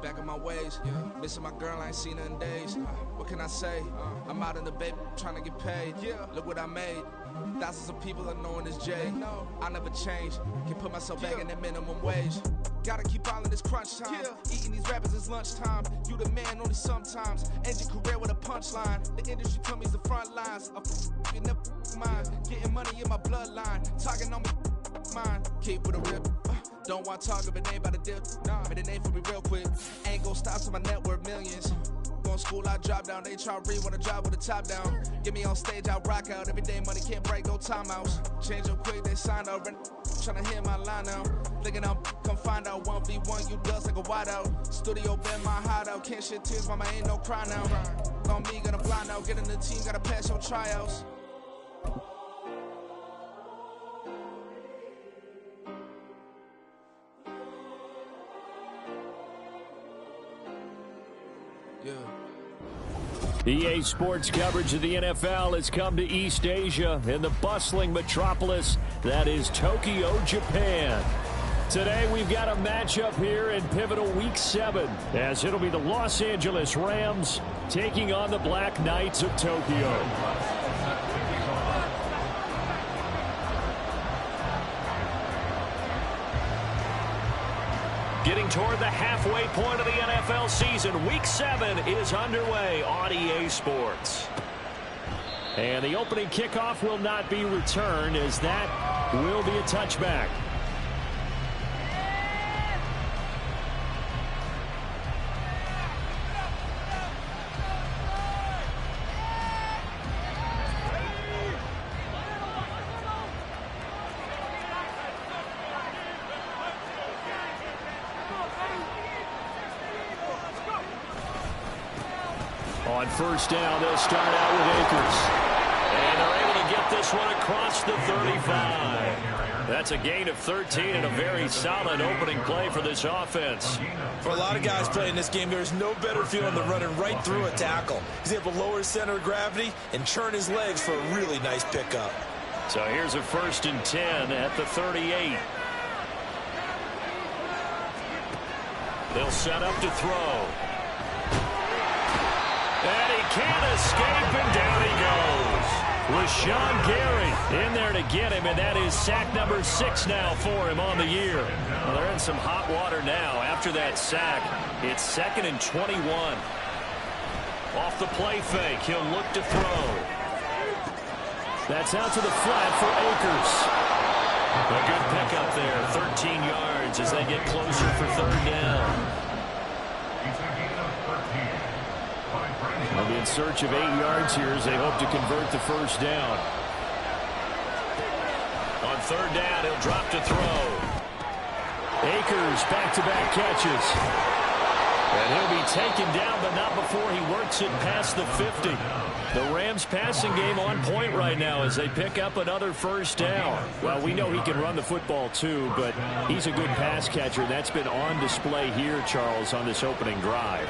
back on my ways. Missing my girl, I ain't seen her in days. What can I say? I'm out in the baby trying to get paid. Look what I made. Thousands of people are knowing this Jay. I never change. Can put myself back in that minimum wage. Gotta keep all in this crunch time. Eating these rappers is lunchtime. You the man only sometimes. End your career with a punchline. The industry told me the front lines. I'm never mine. Getting money in my bloodline. Talking on me mine. Keep with a rip. Don't want to talk if it ain't about a deal. Made a name for me real quick. Ain't gon' stop till my net worth millions. Going school, I drop down. They try to read when I drive with the top down. Get me on stage, I rock out. Every day money can't break, no timeouts. Change up quick, they signed up. Tryna hear my line now. Thinking I'm come find out 1v1, you dust like a wideout. Studio been my hideout. Can't shed tears, mama ain't no cry now. On me, gonna blind out. Get in the team, gotta pass your tryouts. EA Sports coverage of the NFL has come to East Asia in the bustling metropolis that is Tokyo, Japan. Today we've got a matchup here in pivotal Week 7 as it'll be the Los Angeles Rams taking on the Black Knights of Tokyo. Getting toward the halfway point of the NFL season, Week 7 is underway on EA Sports. And the opening kickoff will not be returned as that will be a touchback. On first down, they'll start out with Akers. And they're able to get this one across the 35. That's a gain of 13 and a very solid opening play for this offense. For a lot of guys playing this game, there's no better feeling than running right through a tackle. He's able to lower his center of gravity and churn his legs for a really nice pickup. So here's a 1st and 10 at the 38. They'll set up to throw. And he can't escape, and down he goes. Rashawn Gary in there to get him, and that is sack number 6 now for him on the year. Well, they're in some hot water now. After that sack, it's 2nd and 21. Off the play fake, he'll look to throw. That's out to the flat for Akers. A good pickup there, 13 yards as they get closer for 3rd down. They'll be in search of 8 yards here as they hope to convert the 1st down. On 3rd down, he'll drop to throw. Akers back-to-back catches. And he'll be taken down, but not before he works it past the 50. The Rams passing game on point right now as they pick up another 1st down. Well, we know he can run the football too, but he's a good pass catcher. That's been on display here, Charles, on this opening drive.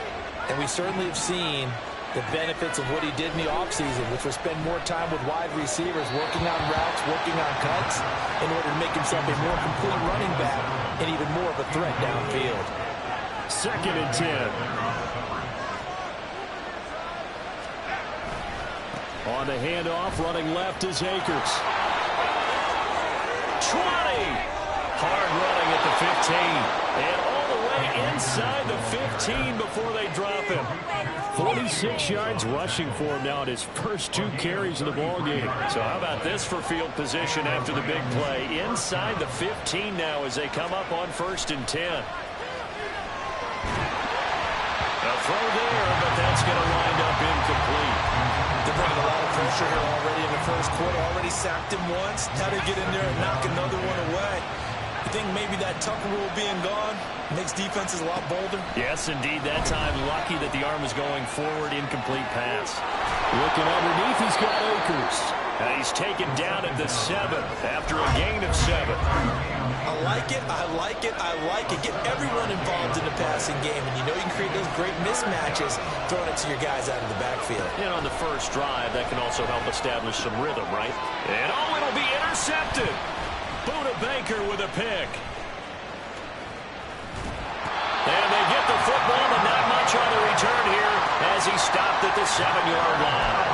And we certainly have seen the benefits of what he did in the offseason, which was spend more time with wide receivers, working on routes, working on cuts, in order to make himself a more complete running back and even more of a threat downfield. 2nd and 10. On the handoff, running left is Akers. 20. Hard running at the 15. And all the way inside the 15 before they drop him. 46 yards rushing for him now in his first 2 carries of the ballgame. So how about this for field position after the big play? Inside the 15 now as they come up on 1st and 10. A throw there, but that's going to wind up incomplete. They're bringing a lot of pressure here already in the 1st quarter. Already sacked him once. Now they get in there and knock another one away. You think maybe that Tucker rule being gone makes defenses a lot bolder? Yes, indeed. That time, lucky that the arm was going forward. Incomplete pass. Looking underneath, he's got Akers. And he's taken down at the 7 after a gain of 7. I like it, I like it, I like it. Get everyone involved in the passing game, and you know you can create those great mismatches throwing it to your guys out of the backfield. And on the first drive, that can also help establish some rhythm, right? And oh, it'll be intercepted. Buda Baker with a pick. And they get the football 7-yard line.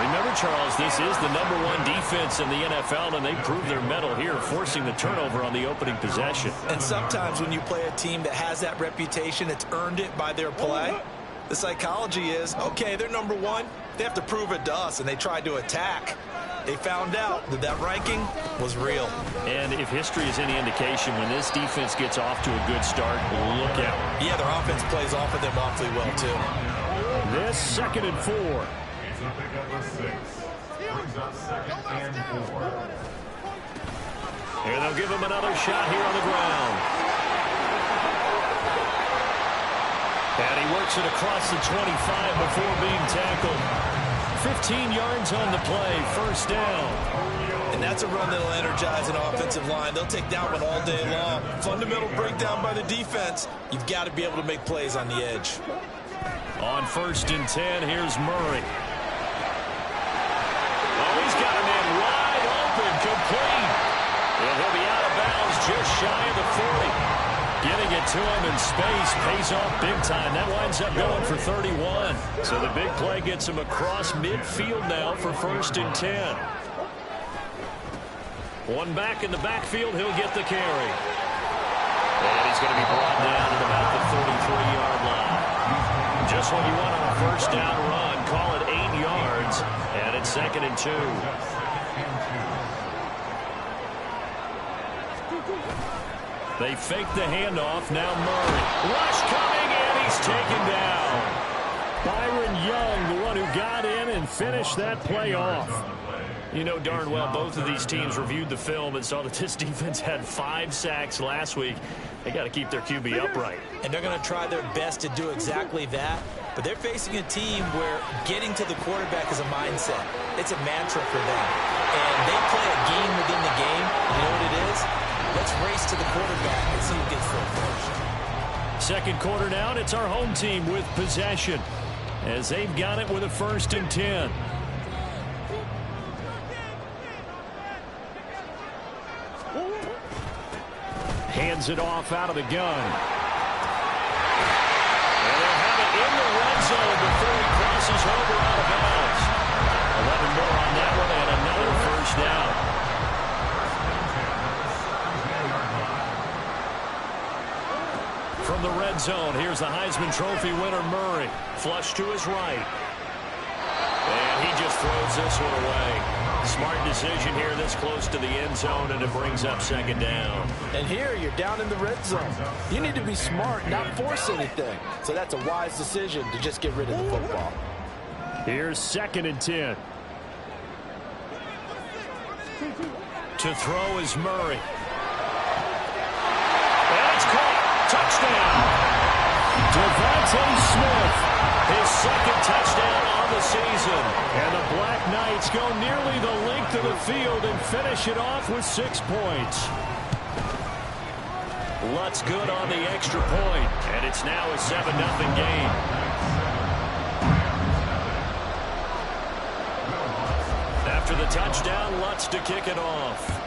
Remember, Charles, this is the #1 defense in the NFL, and they proved their mettle here, forcing the turnover on the opening possession. And sometimes when you play a team that has that reputation, it's earned it by their play. The psychology is, okay, they're #1. They have to prove it to us, and they tried to attack. They found out that that ranking was real. And if history is any indication, when this defense gets off to a good start, look out. Yeah, their offense plays off of them awfully well, too. This 2nd and 4. Here they'll give him another shot here on the ground. And he works it across the 25 before being tackled. 15 yards on the play, 1st down. And that's a run that'll energize an offensive line. They'll take that one all day long. Fundamental breakdown by the defense. You've got to be able to make plays on the edge. On 1st and 10, here's Murray. Oh, he's got a man wide open, complete. And he'll be out of bounds just shy of the 40. Getting it to him in space pays off big time. That winds up going for 31. So the big play gets him across midfield now for 1st and 10. One back in the backfield, he'll get the carry. And he's going to be brought down at about the 33-yard line. Just what you want on a 1st down run. Call it 8 yards, and it's 2nd and 2. They fake the handoff. Now Murray. Rush coming, and he's taken down. Byron Young, the one who got in and finished that play off. You know darn well both of these teams reviewed the film and saw that this defense had 5 sacks last week. They got to keep their QB upright. And they're going to try their best to do exactly that. But they're facing a team where getting to the quarterback is a mindset. It's a mantra for them. And they play a game within the game. You know what it is? Let's race to the quarterback and see who gets there first. 2nd quarter now, and it's our home team with possession as they've got it with a 1st and 10. Hands it off out of the gun. And they'll have it in the red zone before he crosses over out of bounds. 11 more on that one and another 1st down. From the red zone, here's the Heisman Trophy winner Murray. Flush to his right. And he just throws this one away. Smart decision here this close to the end zone, and it brings up 2nd down. And here you're down in the red zone. You need to be smart, not force anything. So that's a wise decision to just get rid of the football. Here's 2nd and 10. To throw is Murray. And it's caught. Touchdown. Devontae Smith, his 2nd touchdown on the season. And the Black Knights go nearly the length of the field and finish it off with 6 points. Lutz good on the extra point, and it's now a 7-0 game. After the touchdown, Lutz to kick it off.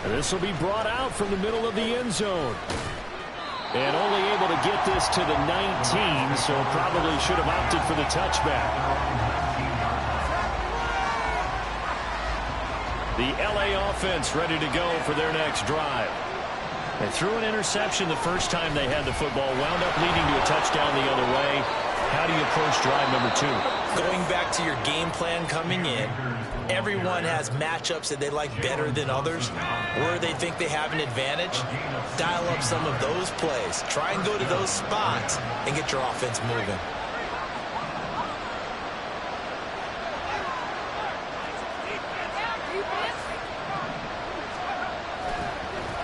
This will be brought out from the middle of the end zone. And only able to get this to the 19, so probably should have opted for the touchback. The LA offense ready to go for their next drive. They threw an interception the first time they had the football, wound up leading to a touchdown the other way. How do you approach drive number 2? Going back to your game plan coming in, everyone has matchups that they like better than others, where they think they have an advantage. Dial up some of those plays. Try and go to those spots and get your offense moving.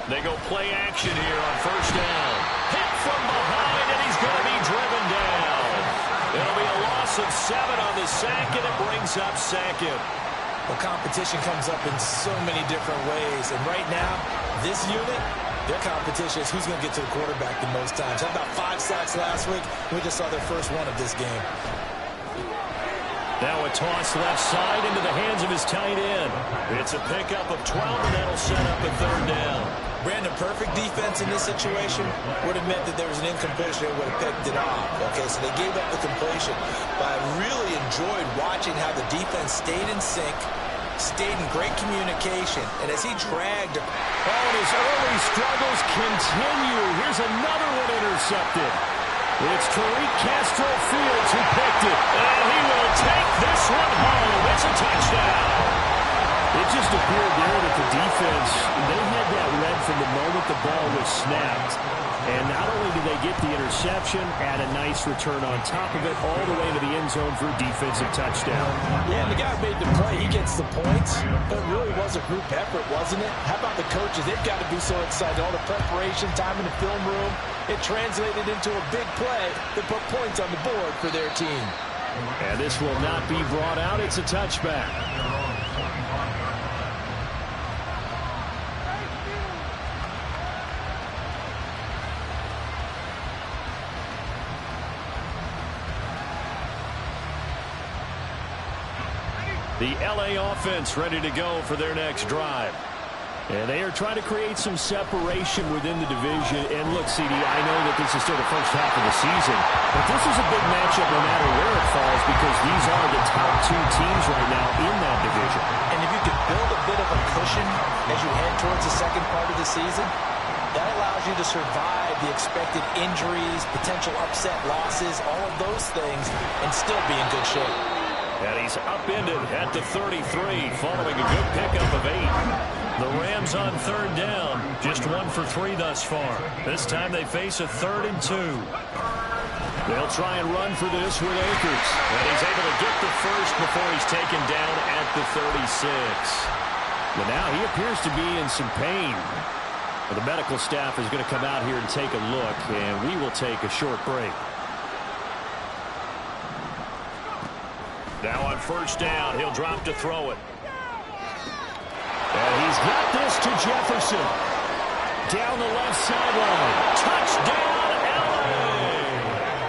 They go play action here on 1st down. Hit from behind, and he's going to be driven down. It'll be a loss of 7 on the sack, and it brings up 2nd. Well, competition comes up in so many different ways. And right now, this unit, their competition is who's going to get to the quarterback the most times. How about 5 sacks last week? We just saw their first one of this game. Now a toss left side into the hands of his tight end. It's a pickup of 12, and that'll set up a 3rd down. Brandon perfect defense in this situation would have meant that there was an incompletion and would have picked it off. Okay, so they gave up the completion. But I really enjoyed watching how the defense stayed in sync, stayed in great communication, and as he dragged... Oh, and his early struggles continue. Here's another one intercepted. It's Tariq Castro-Fields who picked it. And he will take this one home. It's a touchdown. It just appeared there that the defense, they had that read from the moment the ball was snapped. And not only did they get the interception, add a nice return on top of it, all the way to the end zone for a defensive touchdown. Yeah, and the guy who made the play, he gets the points. But it really was a group effort, wasn't it? How about the coaches? They've got to be so excited. All the preparation, time in the film room, it translated into a big play that put points on the board for their team. And this will not be brought out. It's a touchback. The LA offense ready to go for their next drive. And they are trying to create some separation within the division. And look, CD, I know that this is still the first half of the season, but this is a big matchup no matter where it falls because these are the top two teams right now in that division. And if you could build a bit of a cushion as you head towards the second part of the season, that allows you to survive the expected injuries, potential upset losses, all of those things, and still be in good shape. And he's upended at the 33 following a good pickup of 8. The Rams on third down, just 1 for 3 thus far. This time they face a 3rd and 2. They'll try and run for this with Akers. And he's able to get the first before he's taken down at the 36. But now he appears to be in some pain. The medical staff is going to come out here and take a look, and we will take a short break. Now on first down, he'll drop to throw it. And he's got this to Jefferson. Down the left sideline. Touchdown, LA!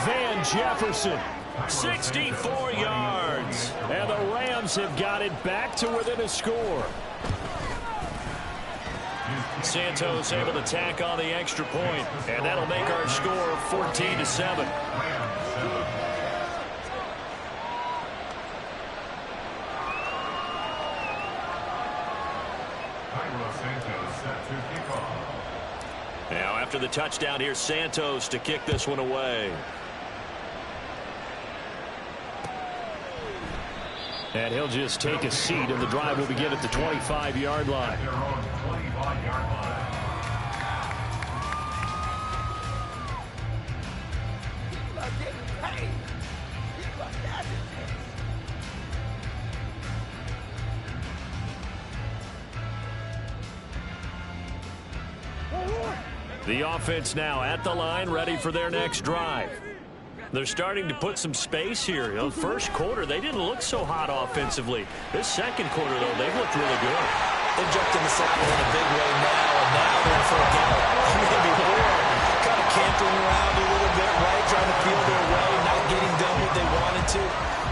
Van Jefferson, 64 yards. And the Rams have got it back to within a score. Santos able to tack on the extra point. And that'll make our score 14-7. Now after the touchdown, here's Santos to kick this one away. And he'll just take a seat, and the drive will begin at the 25-yard line. The offense now at the line, ready for their next drive. They're starting to put some space here. The first quarter, they didn't look so hot offensively. This second quarter, though, they've looked really good. They've jumped in the saddle in a big way now, and now they're for a gallop. Maybe more. Kind of cantering around a little bit, right? Trying to feel their way, not getting done what they wanted to.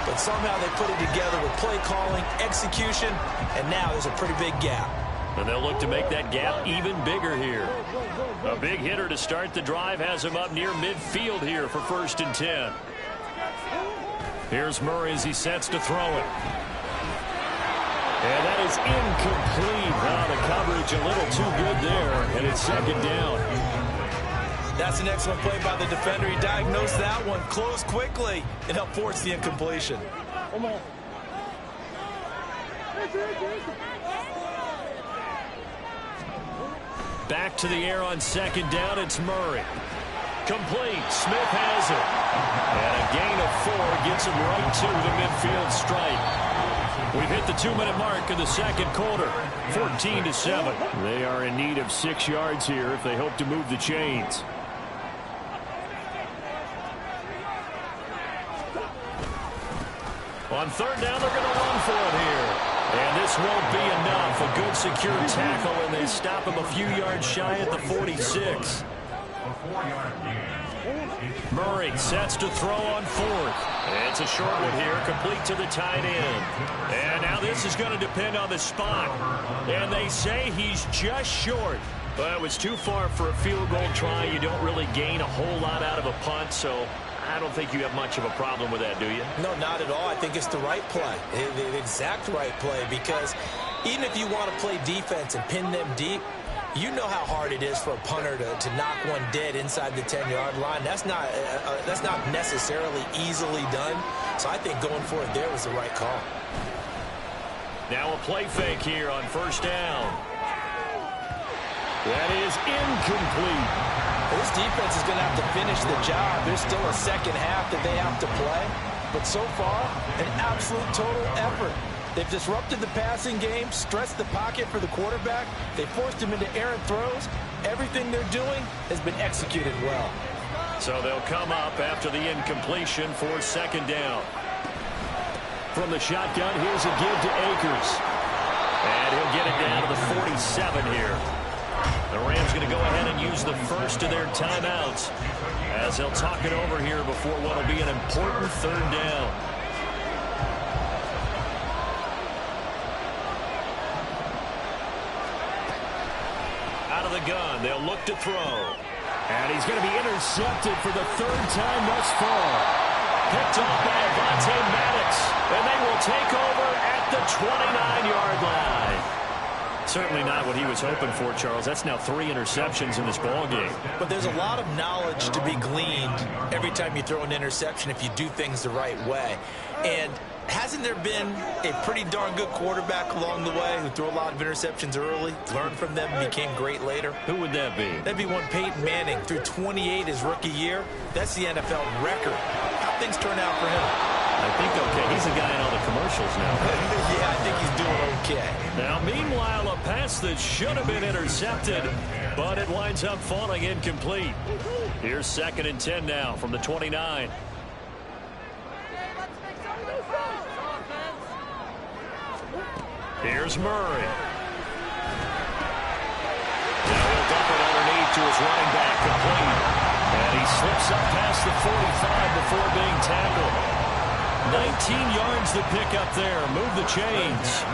But somehow they put it together with play calling, execution, and now there's a pretty big gap. And they'll look to make that gap even bigger here. A big hitter to start the drive has him up near midfield here for 1st and 10. Here's Murray as he sets to throw it. And that is incomplete. The coverage a little too good there, and it's 2nd down. That's an excellent play by the defender. He diagnosed that one, closed quickly, and helped force the incompletion. Come on. Back to the air on 2nd down. It's Murray. Complete. Smith has it. And a gain of 4 gets him right to the midfield stripe. We've hit the 2-minute mark of the second quarter. 14-7. They are in need of 6 yards here if they hope to move the chains. On 3rd down, they're going to run for it here. And this won't be enough. A good secure tackle, and they stop him a few yards shy at the 46. Murray sets to throw on 4th. It's a short one here, complete to the tight end. And now this is going to depend on the spot. And they say he's just short. Well, it was too far for a field goal try. You don't really gain a whole lot out of a punt, so I don't think you have much of a problem with that, do you? No, not at all. I think it's the right play, the exact right play, because even if you want to play defense and pin them deep, you know how hard it is for a punter to knock one dead inside the 10-yard line. That's not necessarily easily done. So I think going for it there was the right call. Now a play fake here on first down. That is incomplete. This defense is going to have to finish the job. There's still a second half that they have to play. But so far, an absolute total effort. They've disrupted the passing game, stressed the pocket for the quarterback. They forced him into errant throws. Everything they're doing has been executed well. So they'll come up after the incompletion for second down. From the shotgun, here's a give to Akers. And he'll get it down to the 47 here. The Rams going to go ahead and use the first of their timeouts as they'll talk it over here before what will be an important third down. Out of the gun, they'll look to throw. And he's going to be intercepted for the third time thus far. Picked off by Avonte Maddox. And they will take over at the 29-yard line. Certainly not what he was hoping for, Charles. That's now 3 interceptions in this ballgame. But there's a lot of knowledge to be gleaned every time you throw an interception if you do things the right way. And hasn't there been a pretty darn good quarterback along the way who threw a lot of interceptions early, learned from them, became great later? Who would that be? That'd be one Peyton Manning, threw 28 his rookie year. That's the NFL record. How'd things turn out for him? I think okay. He's a guy in all the commercials now. Yeah, I think he's doing okay. Now, meanwhile, a pass that should have been intercepted, but it winds up falling incomplete. Here's 2nd and 10 now from the 29. Here's Murray. Now he'll dump it underneath to his running back, complete. And he slips up past the 45 before being tackled. 19 yards to pick up there. Move the chains.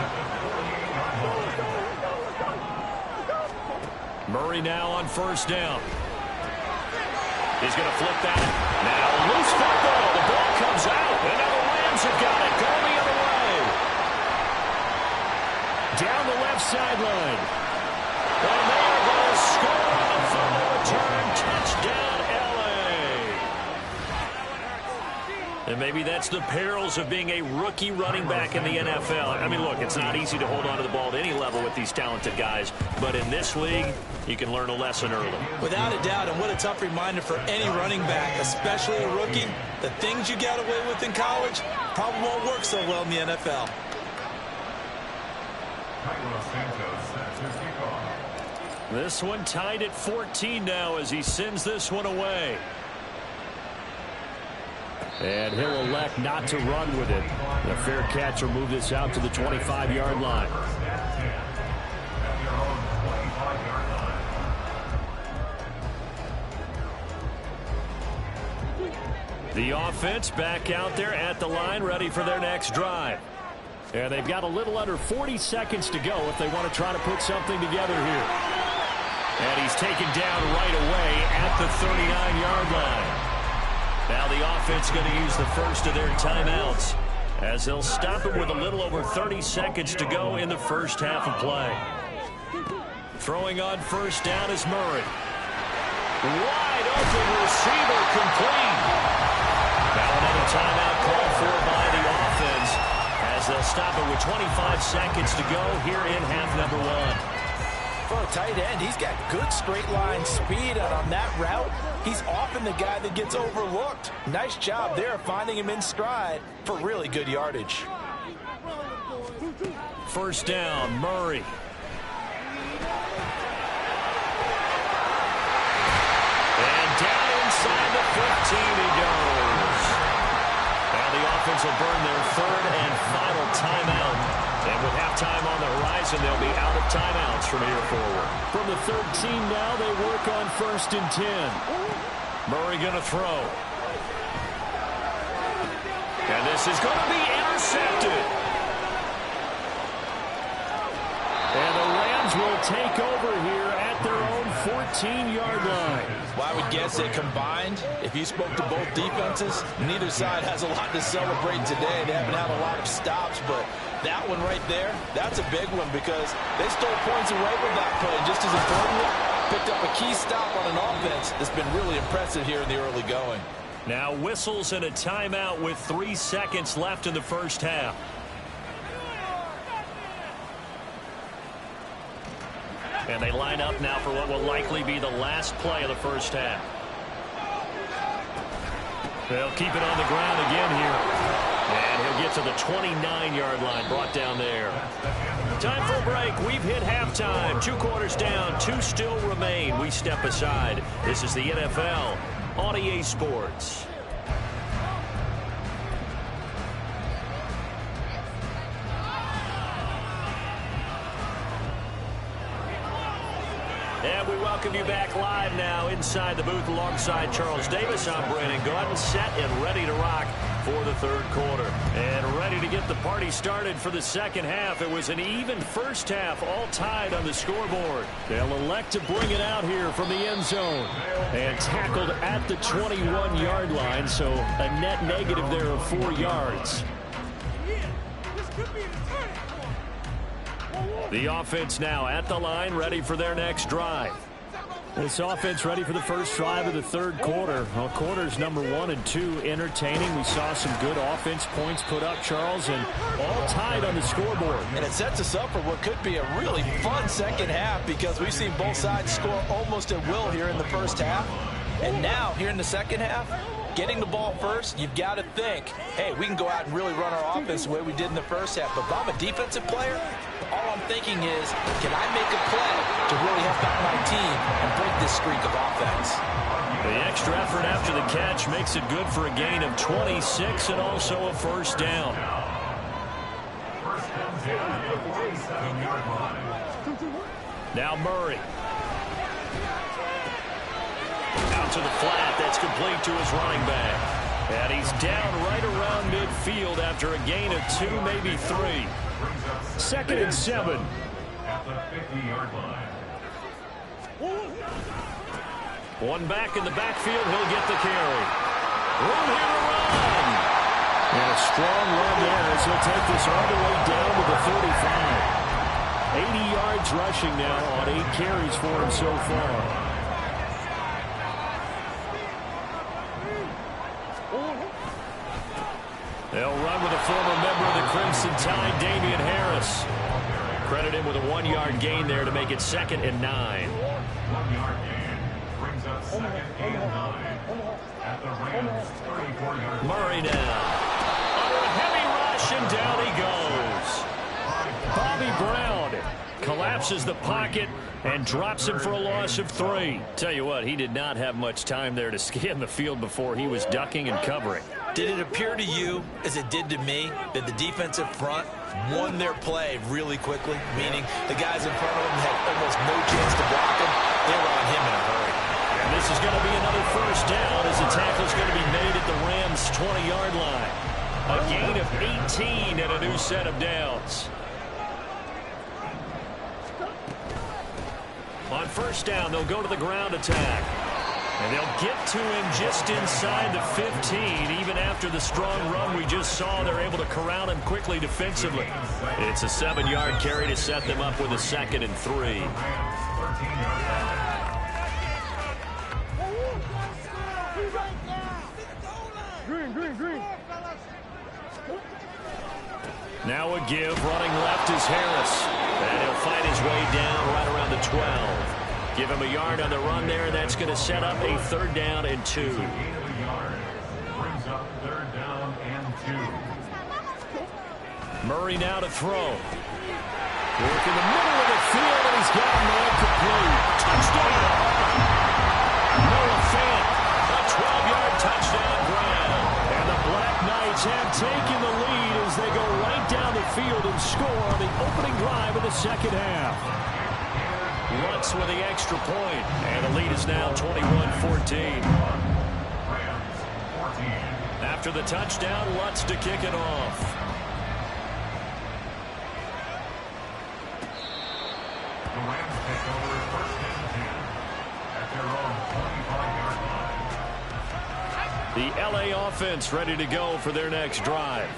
Murray now on first down. He's going to flip that. Now loose football. The ball comes out. And now the Rams have got it. Going the other way. Down the left sideline. And they are going to score on the fumble return. Touchdown, L.A. And maybe that's the perils of being a rookie running back in the NFL. I mean, look, it's not easy to hold on to the ball at any level with these talented guys. But in this league, you can learn a lesson early. Without a doubt, and what a tough reminder for any running back, especially a rookie. The things you got away with in college probably won't work so well in the NFL. This one tied at 14 now as he sends this one away. And he'll elect not to run with it. The fair catch will move this out to the 25-yard line. The offense back out there at the line, ready for their next drive. And they've got a little under 40 seconds to go if they want to try to put something together here. And he's taken down right away at the 39-yard line. Now the offense going to use the first of their timeouts as they'll stop him with a little over 30 seconds to go in the first half of play. Throwing on first down is Murray. Wide open receiver, complete. Now another timeout called for by the offense as they'll stop it with 25 seconds to go here in half number 1. For a tight end, he's got good straight line speed, and on that route, he's often the guy that gets overlooked. Nice job there finding him in stride for really good yardage. First down, Murray. And down inside the 15 he goes. Now the offense will burn their third and final timeout. And with halftime on the horizon, they'll be out of timeouts from here forward. From the 13 now, they work on 1st and 10. Murray going to throw. And this is going to be intercepted. And the Rams will take over here at their own 15-yard line. Well, I would guess that combined, if you spoke to both defenses, neither side has a lot to celebrate today. They haven't had a lot of stops, but that one right there, that's a big one because they stole points away with that play. And just as importantly, picked up a key stop on an offense that's been really impressive here in the early going. Now whistles and a timeout with 3 seconds left in the first half. And they line up now for what will likely be the last play of the first half. They'll keep it on the ground again here. And he'll get to the 29-yard line, brought down there. Time for a break. We've hit halftime. 2 quarters down, 2 still remain. We step aside. This is the NFL on EA Sports. And we welcome you back live now inside the booth alongside Charles Davis. I'm Brandon Gaudin, set and ready to rock for the third quarter. And ready to get the party started for the second half. It was an even first half, all tied on the scoreboard. They'll elect to bring it out here from the end zone. And tackled at the 21-yard line, so a net negative there of 4 yards. The offense now at the line, ready for their next drive. This offense ready for the first drive of the third quarter. Well, quarters number 1 and 2 entertaining. We saw some good offense points put up, Charles, and all tied on the scoreboard. And it sets us up for what could be a really fun second half because we've seen both sides score almost at will here in the first half. And now, here in the second half, getting the ball first, you've got to think, hey, we can go out and really run our offense the way we did in the first half. But if I'm a defensive player, all I'm thinking is, can I make a play to really help out my team and break this streak of offense? The extra effort after the catch makes it good for a gain of 26 and also a first down. Now Murray. Out to the flat. That's complete to his running back. And he's down right around midfield after a gain of 2, maybe 3. 2nd and 7. At the 50-yard line. One back in the backfield. He'll get the carry. Room here to run. And a strong run there as he'll take this all the way down to the 35. 80 yards rushing now on 8 carries for him so far. They'll run with a former member of the Crimson Tide, Damian Harris. Credit him with a 1-yard gain there to make it 2nd and 9. 1-yard gain brings up 2nd and 9 at the Rams' 34-yard line. Murray now. Under a heavy rush, and down he goes. Bobby Brown collapses the pocket and drops him for a loss of 3. Tell you what, he did not have much time there to scan the field before he was ducking and covering. Did it appear to you, as it did to me, that the defensive front won their play really quickly? Meaning the guys in front of them had almost no chance to block him. They were on him in a hurry. And this is going to be another first down as the tackle is going to be made at the Rams' 20-yard line. A gain of 18 and a new set of downs. On first down, they'll go to the ground attack. And they'll get to him just inside the 15. Even after the strong run we just saw, they're able to corral him quickly defensively. It's a 7-yard carry to set them up with a 2nd and 3. Now a give, running left is Harris. And he'll fight his way down right around the 12. Give him a yard on the run there. That's going to set up a 3rd down and 2. Brings up 3rd down and 2. Murray now to throw. Work in the middle of the field, and he's got him there complete. Touchdown! Noah Fant, a 12-yard touchdown grab. And the Black Knights have taken the lead as they go right down the field and score on the opening drive of the second half. Lutz with the extra point, and the lead is now 21-14. After the touchdown, Lutz to kick it off. The Rams take over 1st and 10. The LA offense ready to go for their next drive.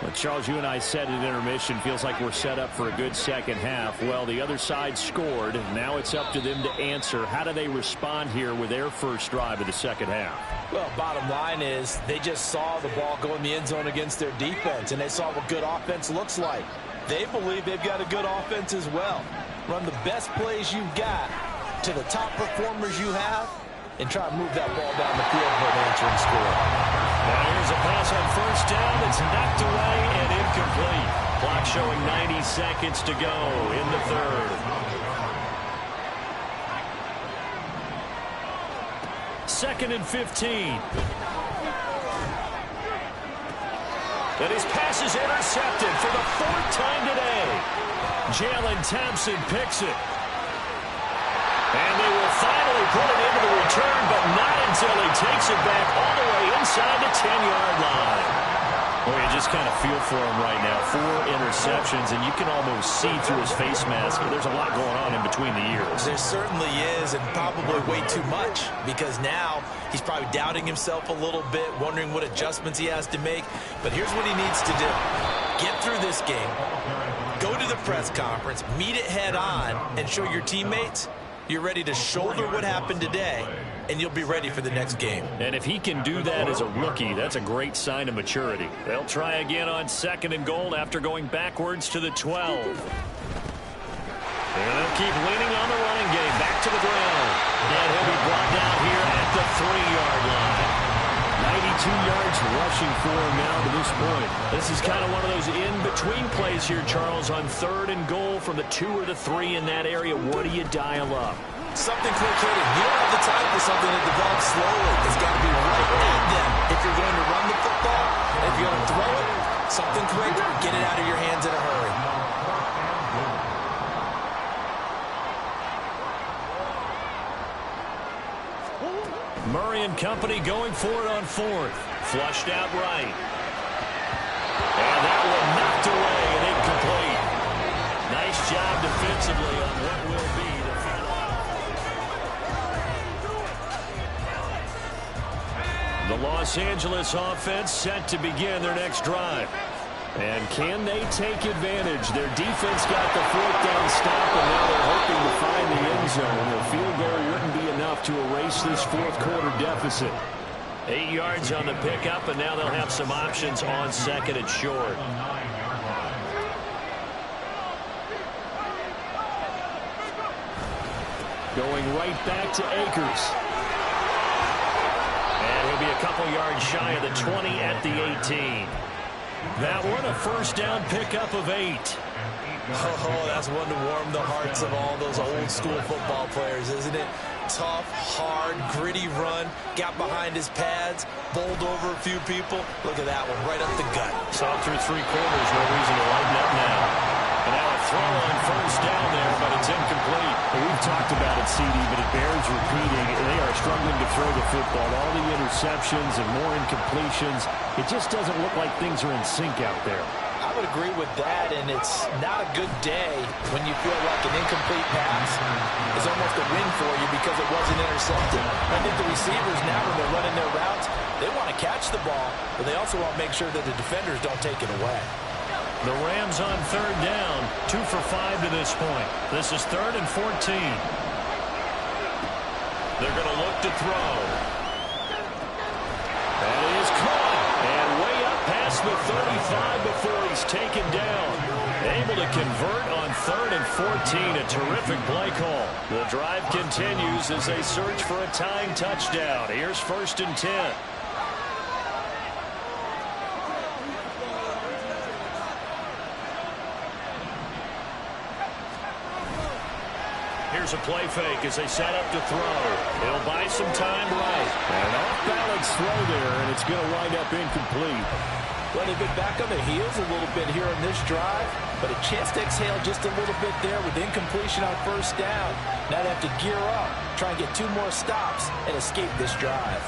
Well, Charles, you and I said at intermission, feels like we're set up for a good second half. Well, the other side scored. Now it's up to them to answer. How do they respond here with their first drive of the second half? Well, bottom line is they just saw the ball go in the end zone against their defense, and they saw what good offense looks like. They believe they've got a good offense as well. Run the best plays you've got to the top performers you have, and try to move that ball down the field for an answering score. Now here's a pass on first down. It's knocked away and incomplete. Clock showing 90 seconds to go in the third. Second and 15. And his pass is intercepted for the fourth time today. Jalen Thompson picks it. And they will finally put it into the return, but not until he takes it back all the way inside the 10-yard line. Well, you just kind of feel for him right now. 4 interceptions, and you can almost see through his face mask. There's a lot going on in between the ears. There certainly is, and probably way too much, because now he's probably doubting himself a little bit, wondering what adjustments he has to make. But here's what he needs to do. Get through this game, go to the press conference, meet it head on, and show your teammates you're ready to shoulder what happened today, and you'll be ready for the next game. And if he can do that as a rookie, that's a great sign of maturity. They'll try again on second and goal after going backwards to the 12. And they'll keep leaning on the running game. Back to the ground. And he'll be brought down here at the 3-yard line. 92 yards rushing for him now to this point. This is kind of one of those in-between plays here, Charles, on third and goal from the 2 or the 3 in that area. What do you dial up? Something quick-hitting. You don't have the time for something that develops slowly. It's got to be right at them if you're going to run the football. And if you're going to throw it, something quick, get it out of your hands in a hurry. Murray and company going for it on fourth. Flushed out right. And that one knocked away and incomplete. Nice job defensively on what will be the final. The Los Angeles offense set to begin their next drive. And can they take advantage? Their defense got the fourth down stop, and now they're hoping to find the end zone. A field goal wouldn't be enough to erase this fourth quarter deficit. 8 yards on the pickup, and now they'll have some options on second and short. Going right back to Akers. And he'll be a couple yards shy of the 20 at the 18. That one, a first down pickup of 8. Oh, that's one to warm the hearts of all those old school football players, isn't it? Tough, hard, gritty run, got behind his pads, bowled over a few people. Look at that one, right up the gut. Saw through 3 quarters, no reason to lighten up now. And now a throw on first down there, but it's incomplete. Well, we've talked about it, CD, but it bears repeating. They are struggling to throw the football. All the interceptions and more incompletions. It just doesn't look like things are in sync out there. I would agree with that, and it's not a good day when you feel like an incomplete pass is almost a win for you because it wasn't intercepted. I think the receivers now, when they're running their routes, they want to catch the ball, but they also want to make sure that the defenders don't take it away. The Rams on third down, 2 for 5 to this point. This is 3rd and 14. They're going to look to throw. That is caught. And way up past the 35 before he's taken down. Able to convert on 3rd and 14. A terrific play call. The drive continues as they search for a tying touchdown. Here's 1st and 10. Here's a play fake as they set up to throw. He'll buy some time right. And an off-balance throw there, and it's going to wind up incomplete. Well, they've been back on their heels a little bit here in this drive, but a chance to exhale just a little bit there with incompletion on first down. Now they have to gear up, try and get 2 more stops, and escape this drive.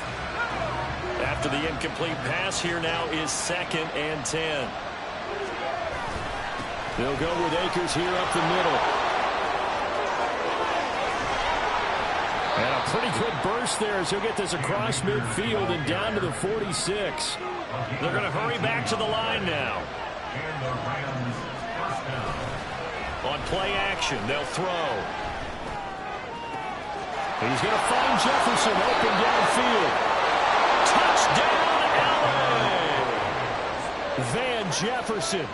After the incomplete pass, here now is 2nd and 10. They'll go with Akers here up the middle. And a pretty good burst there as he'll get this across midfield and down to the 46. They're going to hurry back to the line now. And the Rams first down. On play action, they'll throw. He's going to find Jefferson open downfield. Touchdown, LA! Van Jefferson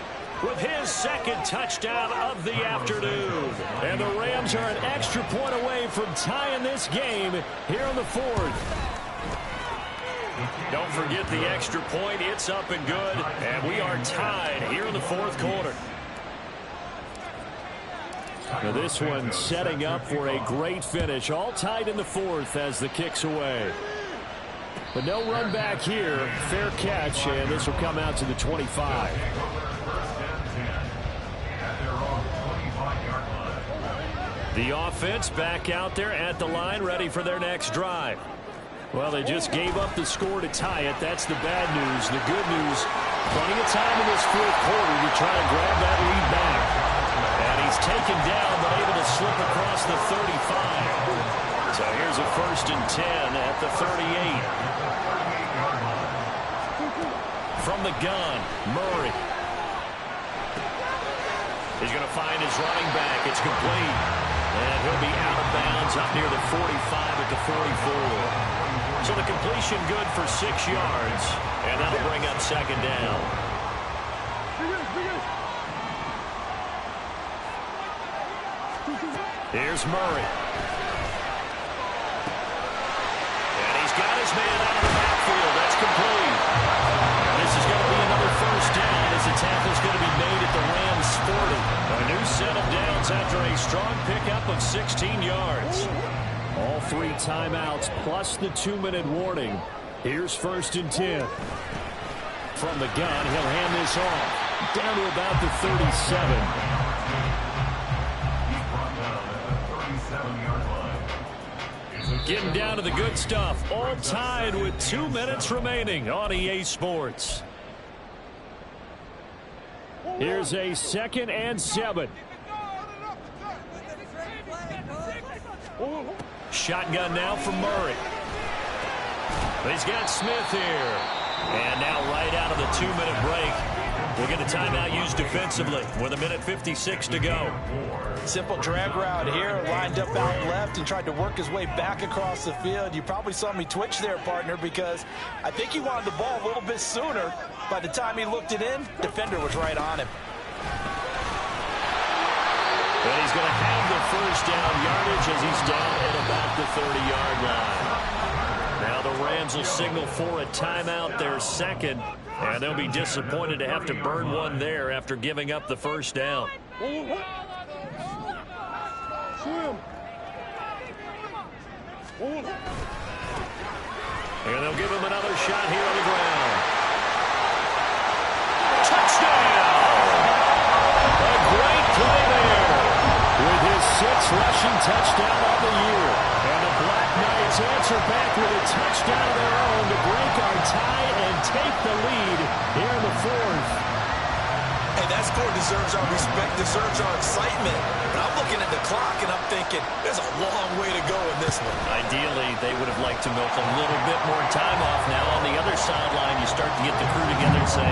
with his second touchdown of the afternoon. And the Rams are an extra point away from tying this game here in the fourth. Don't forget the extra point. It's up and good. And we are tied here in the fourth quarter. Now this one setting up for a great finish. All tied in the fourth as the kick's away. But no run back here. Fair catch, and this will come out to the 25. The offense back out there at the line, ready for their next drive. Well, they just gave up the score to tie it. That's the bad news. The good news, plenty of time in this fourth quarter to try and grab that lead back. And he's taken down, but able to slip across the 35. So here's a 1st and 10 at the 38. From the gun, Murray. He's going to find his running back. It's complete. And he'll be out of bounds up near the 45 at the 44. So the completion good for 6 yards. And that'll bring up 2nd down. Here's Murray. And he's got his man out of the backfield. That's complete. And this is going to be another 1st down as the tackle's going to be made at the Rams 40. A new set of downs after a strong pickup of 16 yards. All 3 timeouts plus the 2-minute warning. Here's 1st and 10. From the gun, he'll hand this off. Down to about the 37. Getting down to the good stuff. All tied with 2 minutes remaining on EA Sports. Here's a 2nd and 7. Shotgun now from Murray. He's got Smith here. And now right out of the 2-minute break, we'll get a timeout used defensively with 1:56 to go. Simple drag route here, lined up out left and tried to work his way back across the field. You probably saw me twitch there, partner, because I think he wanted the ball a little bit sooner. By the time he looked it in, defender was right on him. And he's going to have the 1st down yardage as he's down at about the 30-yard line. Now the Rams will signal for a timeout, their 2nd, and they'll be disappointed to have to burn one there after giving up the 1st down. And they'll give him another shot here on the ground. Touchdown! A great play there with his 6th rushing touchdown of the year. And the Black Knights answer back with a touchdown of their own to break our tie and take the lead here in the 4th. Hey, that score deserves our respect, deserves our excitement. But I'm looking at the clock and I'm thinking there's a long way to go in this one. Ideally, they would have liked to milk a little bit more time off. Now on the other sideline, you start to get the crew together and say,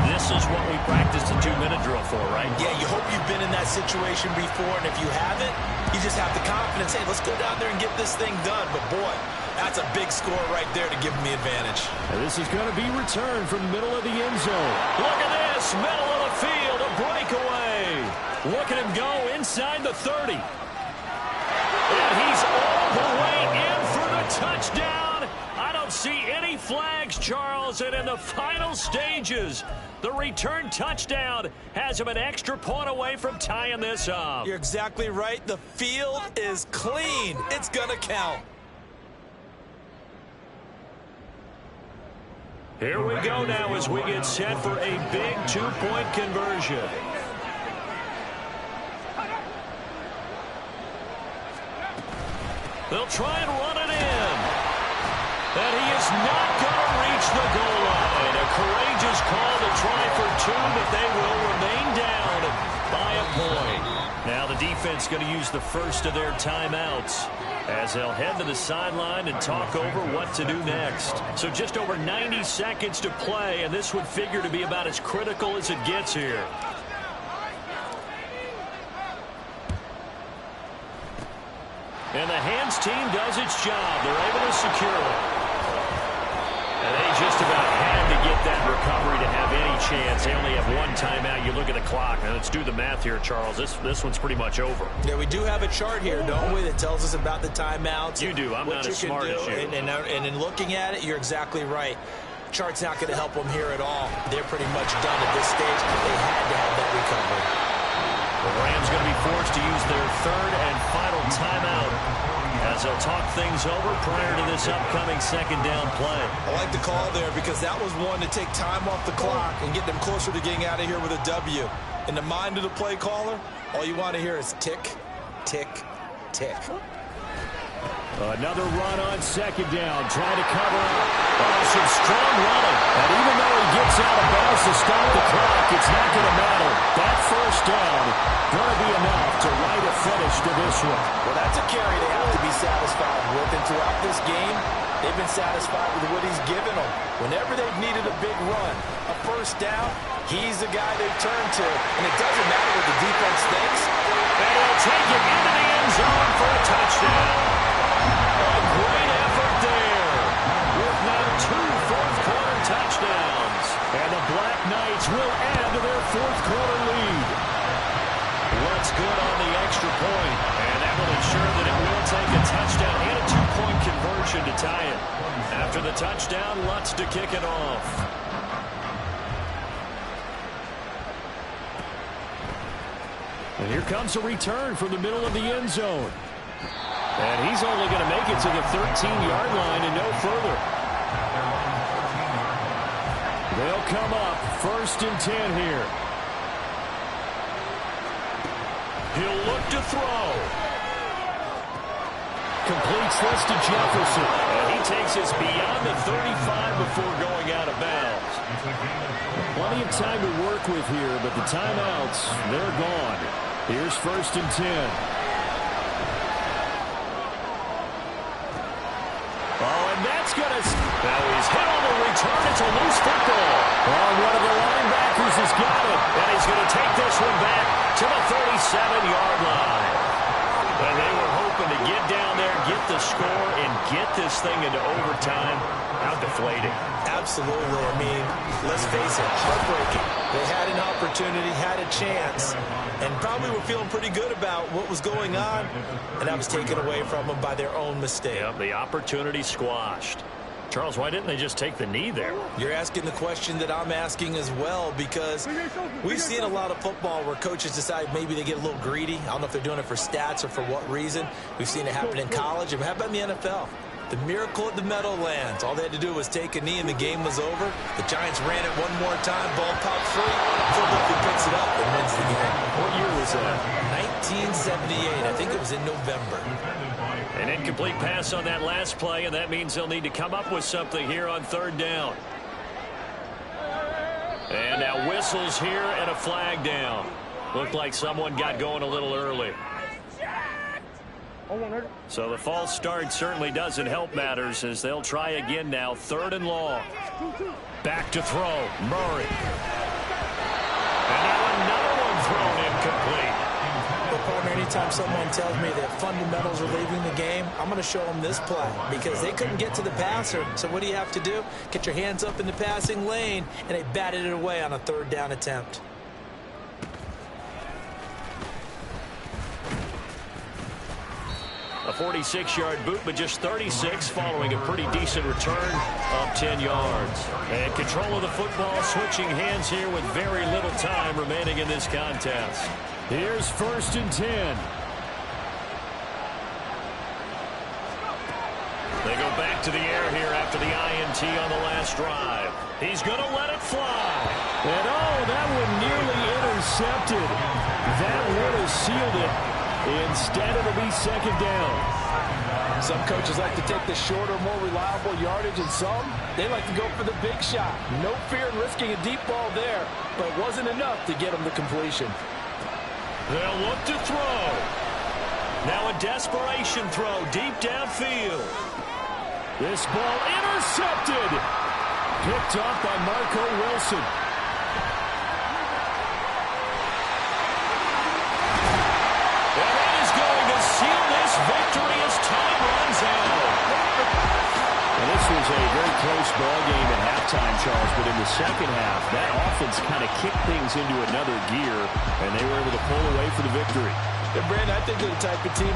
this is what we practiced a 2-minute drill for, right? Yeah, you hope you've been in that situation before, and if you haven't, you just have the confidence, hey, let's go down there and get this thing done. But boy, that's a big score right there to give them the advantage. And this is going to be returned from the middle of the end zone. Look at this, middle of the field, a breakaway. Look at him go inside the 30. And he's all the way in for the touchdown. I don't see any flags, Charles, and in the final stages, the return touchdown has him an extra point away from tying this up. You're exactly right. The field is clean. It's going to count. Here we go now as we get set for a big 2-point conversion. They'll try and run it in. And he is not going to reach the goal line. A courageous call to try for 2, but they will remain down by a point. Now the defense going to use the first of their timeouts as they'll head to the sideline and talk over what to do next. So just over 90 seconds to play, and this would figure to be about as critical as it gets here. And the hands team does its job. They're able to secure it. And they just about had to get that recovery to have any chance. They only have one timeout. You look at the clock. Now let's do the math here, Charles. This one's pretty much over. Yeah, we do have a chart here, don't we, that tells us about the timeouts. You do. I'm not as smart as you. And in looking at it, you're exactly right. Chart's not going to help them here at all. They're pretty much done at this stage. They had to have that recovery. The Rams going to be forced to use their third and final timeout as they'll talk things over prior to this upcoming second down play. I like the call there because that was one to take time off the clock and get them closer to getting out of here with a W. In the mind of the play caller, all you want to hear is tick, tick, tick. Another run on second down, trying to cover up. Some strong running. And even though he gets out of bounds to stop the clock, it's not going to matter. That first down going to be enough to write a finish to this one. Well, that's a carry they have to be satisfied with. And throughout this game, they've been satisfied with what he's given them. Whenever they've needed a big run, a first down, he's the guy they've turned to. And it doesn't matter what the defense thinks. And he'll take it into the end zone for a touchdown. A great effort there with now 2 fourth-quarter touchdowns. And the Black Knights will add to their fourth-quarter lead. What's good on the extra point, and that will ensure that it will take a touchdown and a 2-point conversion to tie it. After the touchdown, Lutz to kick it off. And here comes a return from the middle of the end zone. And he's only going to make it to the 13-yard line and no further. They'll come up 1st and 10 here. He'll look to throw. Completes this to Jefferson. And he takes us beyond the 35 before going out of bounds. Plenty of time to work with here, but the timeouts, they're gone. Here's 1st and 10. Now he's hit on the return. It's a loose football. One of the linebackers has got it. And he's going to take this one back to the 37-yard line. And they were hoping to get down there, get the score, and get this thing into overtime. How deflating. Absolutely. I mean, let's face it, heartbreaking. They had an opportunity, had a chance, and probably were feeling pretty good about what was going on, and that was taken away from them by their own mistake. Yep, the opportunity squashed. Charles, why didn't they just take the knee there? You're asking the question that I'm asking as well, because we've seen a lot of football where coaches decide maybe they get a little greedy. I don't know if they're doing it for stats or for what reason. We've seen it happen in college. And how about in the NFL? The miracle at the Meadowlands. All they had to do was take a knee and the game was over. The Giants ran it one more time. Ball popped free. Philadelphia picks it up and wins the game. What year was that? 1978. I think it was in November. An incomplete pass on that last play, and that means they'll need to come up with something here on 3rd down. And now whistles here and a flag down. Looked like someone got going a little early. So the false start certainly doesn't help matters as they'll try again now. 3rd and long. Back to throw. Murray. And now another one thrown incomplete. But partner, anytime someone tells me that fundamentals are leaving the game, I'm going to show them this play because they couldn't get to the passer. So what do you have to do? Get your hands up in the passing lane, and they batted it away on a 3rd down attempt. A 46-yard boot, but just 36 following a pretty decent return of 10 yards. And control of the football switching hands here with very little time remaining in this contest. Here's 1st and 10. They go back to the air here after the INT on the last drive. He's going to let it fly. And oh, that one nearly intercepted. That would have sealed it. Instead, it'll be 2nd down. Some coaches like to take the shorter, more reliable yardage, and some, they like to go for the big shot. No fear in risking a deep ball there, but it wasn't enough to get them to completion. They'll look to throw. Now a desperation throw deep downfield. This ball intercepted. Picked up by Marco Wilson. And that is going to seal this victory as time runs out. And this was a very close ball game at halftime, Charles, but in the second half, that offense kind of kicked things into another gear, and they were able to pull away for the victory. Yeah, Brandon, I think they're the type of team